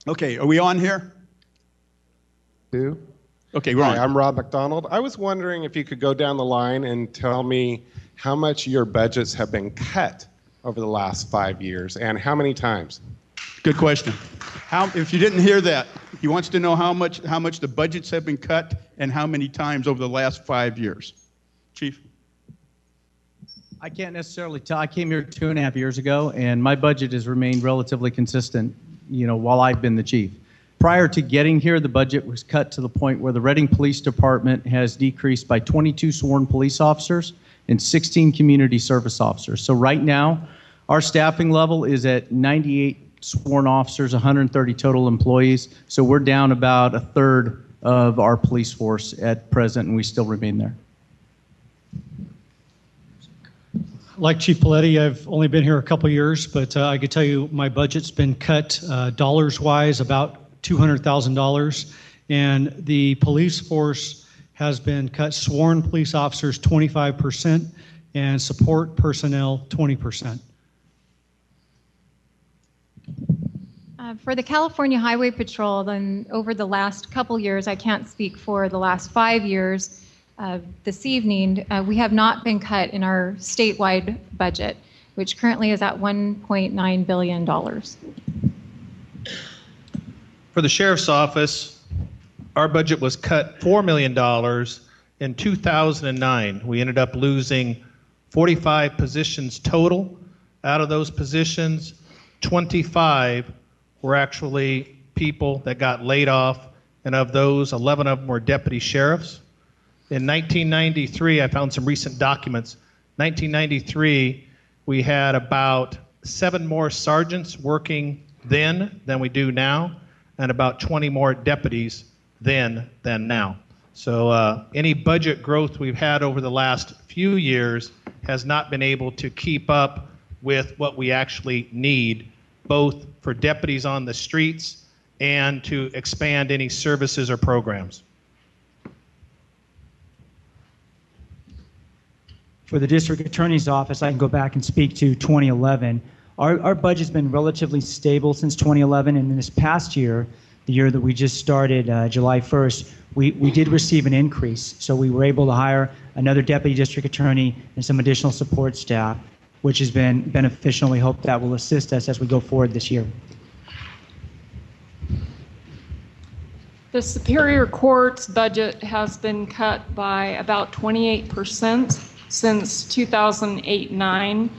Okay, are we on here? Okay, we're on. Hi, I'm Rob McDonald. I was wondering if you could go down the line and tell me how much your budgets have been cut over the last 5 years and how many times? Good question. If you didn't hear that, he wants to know how much the budgets have been cut and how many times over the last 5 years. Chief? I can't necessarily tell. I came here 2.5 years ago, and my budget has remained relatively consistent, while I've been the chief. Prior to getting here, the budget was cut to the point where the Reading Police Department has decreased by 22 sworn police officers and 16 community service officers. So right now, our staffing level is at 98 sworn officers, 130 total employees. So we're down about a third of our police force at present, and we still remain there. Like Chief Paletti, I've only been here a couple years, but I could tell you my budget's been cut dollars-wise about $200,000, and the police force has been cut, sworn police officers 25% and support personnel 20%. For the California Highway Patrol, then over the last couple years, I can't speak for the last 5 years, this evening, we have not been cut in our statewide budget, which currently is at $1.9 billion. For the Sheriff's Office, our budget was cut $4 million in 2009. We ended up losing 45 positions total. Out of those positions, 25 were actually people that got laid off, and of those, 11 of them were deputy sheriffs. In 1993, I found some recent documents. 1993, we had about 7 more sergeants working then than we do now, and about 20 more deputies then than now. So any budget growth we've had over the last few years has not been able to keep up with what we actually need, both for deputies on the streets and to expand any services or programs. For the district attorney's office, I can go back and speak to 2011. Our budget's been relatively stable since 2011, and in this past year, the year that we just started, July 1st, we did receive an increase. So we were able to hire another deputy district attorney and some additional support staff, which has been beneficial, and we hope that will assist us as we go forward this year. The Superior Court's budget has been cut by about 28% since 2008-9.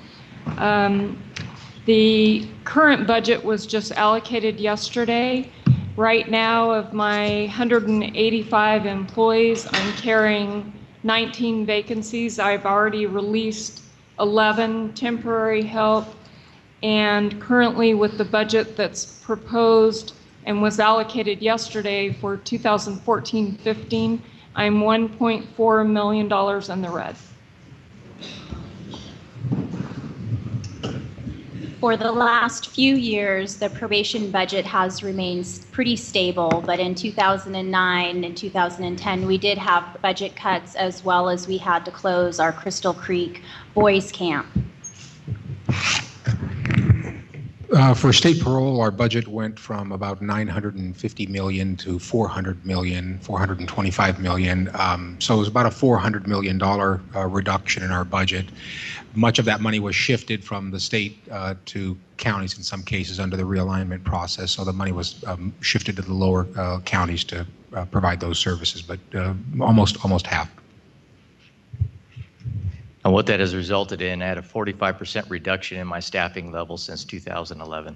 The current budget was just allocated yesterday. Right now, of my 185 employees, I'm carrying 19 vacancies. I've already released 11 temporary help, and currently with the budget that's proposed and was allocated yesterday for 2014-15, I'm $1.4 million in the red. For the last few years, the probation budget has remained pretty stable, but in 2009 and 2010, we did have budget cuts, as well as we had to close our Crystal Creek Boys Camp. For state parole, our budget went from about $950 million to $400 million, $425 million. So it was about a $400 million reduction in our budget. Much of that money was shifted from the state to counties in some cases under the realignment process. So the money was shifted to the lower counties to provide those services, but almost half. And what that has resulted in, I had a 45% reduction in my staffing level since 2011.